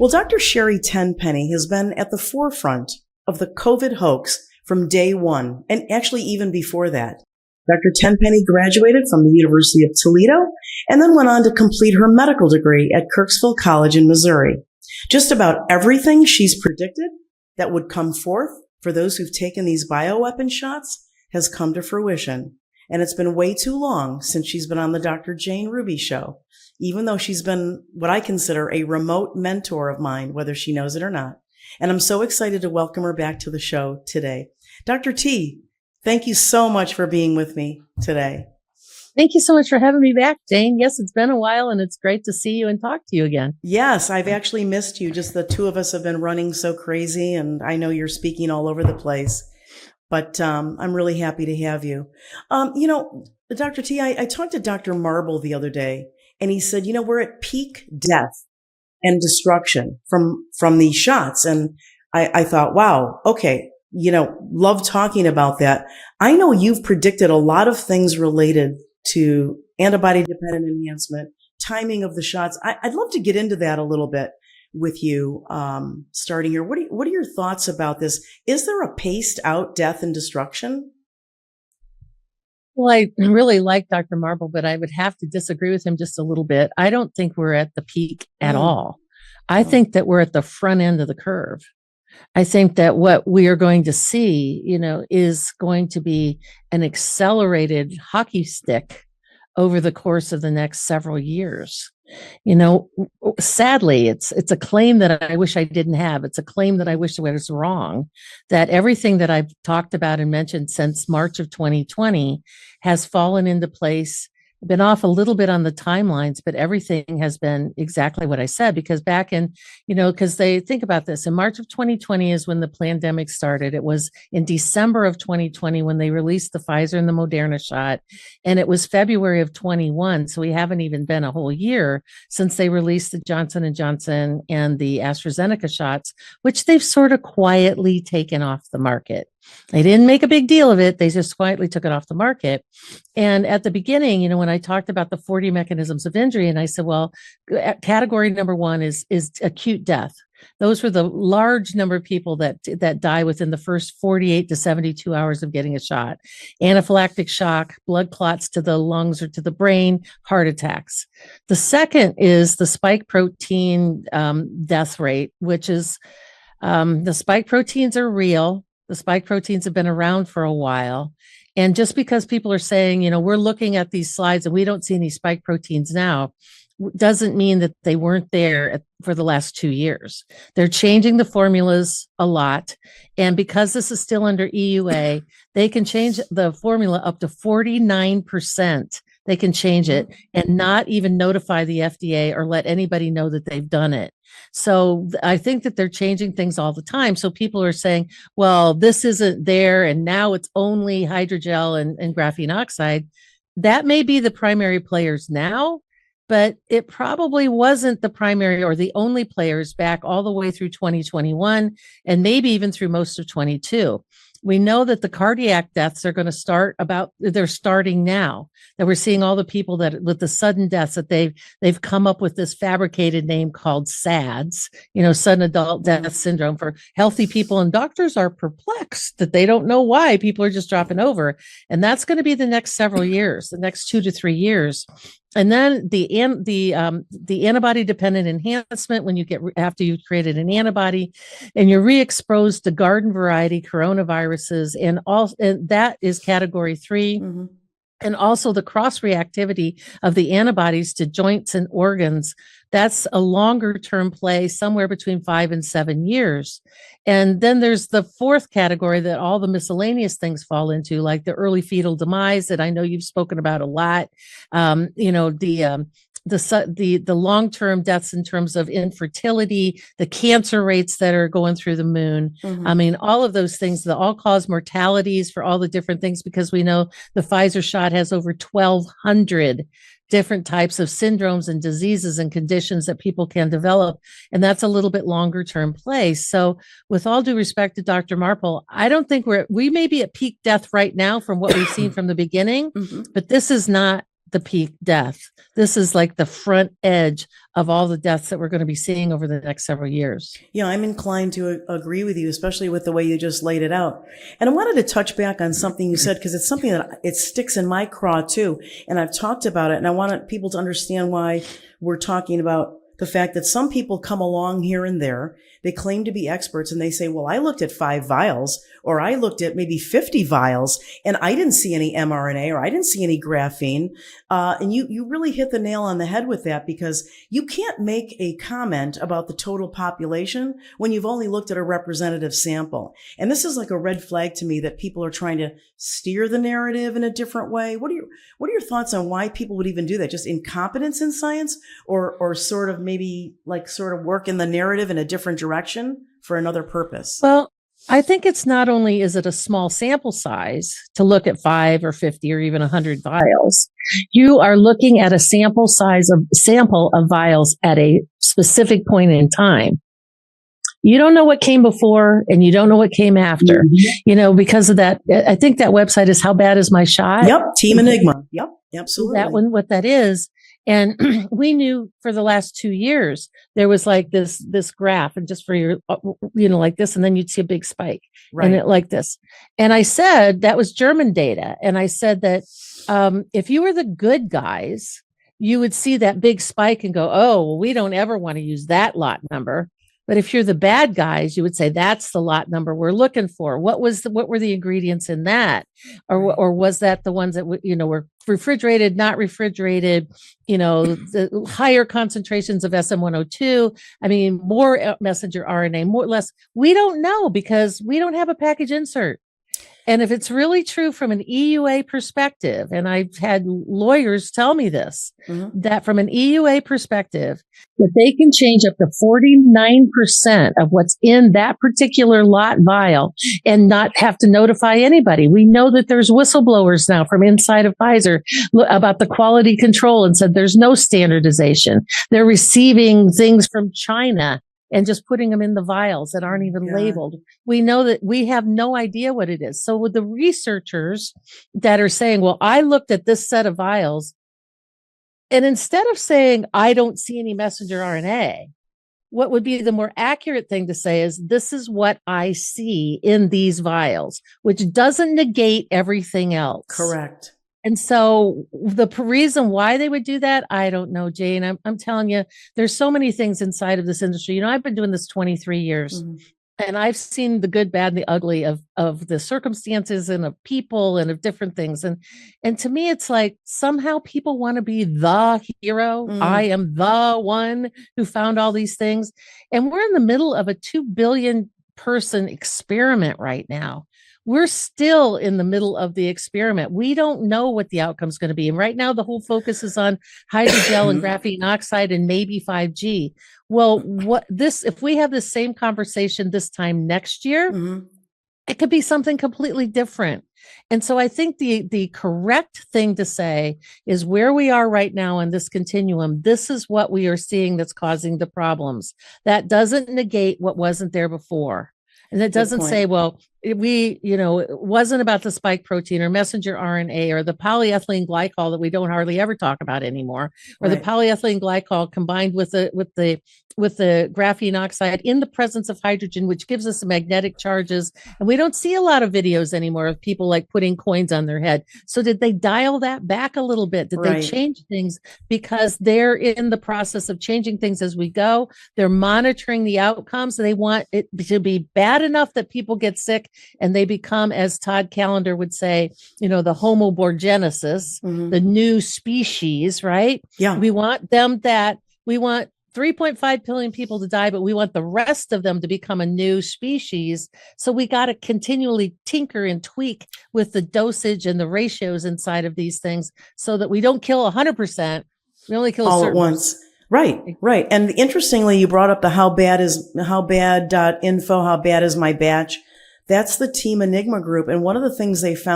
Well, Dr. Sherri Tenpenny has been at the forefront of the COVID hoax from day one, and actually even before that. Dr. Tenpenny graduated from the University of Toledo and then went on to complete her medical degree at Kirksville College in Missouri. Just about everything she's predicted that would come forth for those who've taken these bioweapon shots has come to fruition. And it's been way too long since she's been on the Dr. Jane Ruby show, even though she's been what I consider a remote mentor of mine, whether she knows it or not. And I'm so excited to welcome her back to the show today. Dr. T, thank you so much for being with me today. Thank you so much for having me back, Jane. Yes, it's been a while and it's great to see you and talk to you again. Yes, I've actually missed you. Just the two of us have been running so crazy, and I know you're speaking all over the place. But I'm really happy to have you. Dr. T, I talked to Dr. Marble the other day, and he said, we're at peak death and destruction from these shots. And I thought, wow, okay, love talking about that. I know you've predicted a lot of things related to antibody-dependent enhancement, timing of the shots. I'd love to get into that a little bit with you, starting here. What are your thoughts about this? Is there a paced out death and destruction? Well, I really like Dr. Marble, but I would have to disagree with him just a little bit. I don't think we're at the peak at all. I think that we're at the front end of the curve. I think that what we are going to see, is going to be an accelerated hockey stick over the course of the next several years. Sadly, it's a claim that I wish I didn't have. It's a claim that I wish was wrong, that everything that I've talked about and mentioned since March of 2020 has fallen into place. Been off a little bit on the timelines, but everything has been exactly what I said, because back in, because they think about this, in March of 2020 is when the pandemic started. It was in December of 2020 when they released the Pfizer and the Moderna shot. And it was February of 21. So we haven't even been a whole year since they released the Johnson & Johnson and the AstraZeneca shots, which they've sort of quietly taken off the market. They didn't make a big deal of it. They just quietly took it off the market. And at the beginning, when I talked about the 40 mechanisms of injury, and I said, well, category number one is acute death. Those were the large number of people that die within the first 48 to 72 hours of getting a shot. Anaphylactic shock, blood clots to the lungs or to the brain, heart attacks. The second is the spike protein death rate, which is the spike proteins are real. The spike proteins have been around for a while. And just because people are saying, we're looking at these slides and we don't see any spike proteins now, doesn't mean that they weren't there for the last 2 years. They're changing the formulas a lot. And because this is still under EUA, they can change the formula up to 49%. They can change it and not even notify the FDA or let anybody know that they've done it. So I think that they're changing things all the time. So people are saying, well, this isn't there, and now it's only hydrogel and graphene oxide. That may be the primary players now, but it probably wasn't the primary or the only players back all the way through 2021 and maybe even through most of 22. We know that the cardiac deaths are going to they're starting now, that we're seeing all the people that with the sudden deaths that they've come up with this fabricated name called SADS, sudden adult death syndrome for healthy people. And doctors are perplexed that they don't know why people are just dropping over. And that's going to be the next several years, the next 2 to 3 years. And then the antibody dependent enhancement, when after you've created an antibody and you're re-exposed to garden variety coronaviruses, and that is category 3. Mm-hmm. And also the cross reactivity of the antibodies to joints and organs. That's a longer term play, somewhere between 5 and 7 years. And then there's the fourth category that all the miscellaneous things fall into, like the early fetal demise that I know you've spoken about a lot. The long-term deaths in terms of infertility, the cancer rates that are going through the moon. Mm-hmm. I mean, all of those things that all cause mortalities for all the different things, because we know the Pfizer shot has over 1,200 different types of syndromes and diseases and conditions that people can develop. And that's a little bit longer term play. So with all due respect to Dr. Marple, I don't think we may be at peak death right now from what we've seen from the beginning, mm-hmm. but this is not the peak death. This is like the front edge of all the deaths that we're going to be seeing over the next several years. Yeah, I'm inclined to agree with you, especially with the way you just laid it out. And I wanted to touch back on something you said, because it's something that it sticks in my craw too. And I've talked about it, and I want people to understand why we're talking about the fact that some people come along here and there. They claim to be experts and they say, well, I looked at 5 vials, or I looked at maybe 50 vials, and I didn't see any mRNA, or I didn't see any graphene. And you really hit the nail on the head with that, because you can't make a comment about the total population when you've only looked at a representative sample. And this is like a red flag to me that people are trying to steer the narrative in a different way. What are your thoughts on why people would even do that? Just incompetence in science, or sort of maybe like sort of work in the narrative in a different direction for another purpose? Well, I think it's not only is it a small sample size to look at 5 or 50 or even 100 vials, you are looking at a sample of vials at a specific point in time. You don't know what came before and you don't know what came after, because of that. I think that website is How Bad Is My Shot? Yep. Team Enigma. Yep. Absolutely. That one, what that is. And we knew for the last 2 years, there was like this graph, and just for your, like this, and then you'd see a big spike, right, and it like this. And I said, that was German data. And I said that if you were the good guys, you would see that big spike and go, oh, well, we don't ever want to use that lot number. But if you're the bad guys, you would say that's the lot number we're looking for. What were the ingredients in that, or was that the ones that were refrigerated, not refrigerated? The higher concentrations of SM-102. I mean, more messenger RNA, less. We don't know, because we don't have a package insert. And if it's really true from an EUA perspective, and I've had lawyers tell me this, that from an EUA perspective, that they can change up to 49% of what's in that particular lot vial and not have to notify anybody. We know that there's whistleblowers now from inside of Pfizer about the quality control, and said there's no standardization. They're receiving things from China and just putting them in the vials that aren't even labeled. We know that we have no idea what it is. So with the researchers that are saying, well, I looked at this set of vials, and instead of saying, I don't see any messenger RNA, what would be the more accurate thing to say is, this is what I see in these vials, which doesn't negate everything else. Correct. And so the reason why they would do that, I don't know, Jane. I'm telling you, there's so many things inside of this industry. I've been doing this 23 years, and I've seen the good, bad, and the ugly of the circumstances and of people and of different things. And to me, it's like somehow people want to be the hero. I am the one who found all these things. And we're in the middle of a 2 billion person experiment right now. We're still in the middle of the experiment. We don't know what the outcome is going to be. And right now, the whole focus is on hydrogel and graphene oxide and maybe 5G. Well, if we have the same conversation this time next year, it could be something completely different. And so I think the correct thing to say is, where we are right now in this continuum, this is what we are seeing that's causing the problems. That doesn't negate what wasn't there before. And it doesn't say, well, it wasn't about the spike protein or messenger RNA or the polyethylene glycol that we don't hardly ever talk about anymore, or the polyethylene glycol combined with the graphene oxide in the presence of hydrogen, which gives us magnetic charges. And we don't see a lot of videos anymore of people like putting coins on their head. So did they dial that back a little bit? Did they change things? Because they're in the process of changing things as we go. They're monitoring the outcomes. They want it to be bad enough that people get sick and they become, as Todd Callender would say, the Homo borgenesis, the new species, right? Yeah. We want 3.5 billion people to die, but we want the rest of them to become a new species. So we got to continually tinker and tweak with the dosage and the ratios inside of these things so that we don't kill 100%. We only kill all at once. Right. And interestingly, you brought up the howbad.info, how bad is my batch. That's the Team Enigma group. And one of the things they found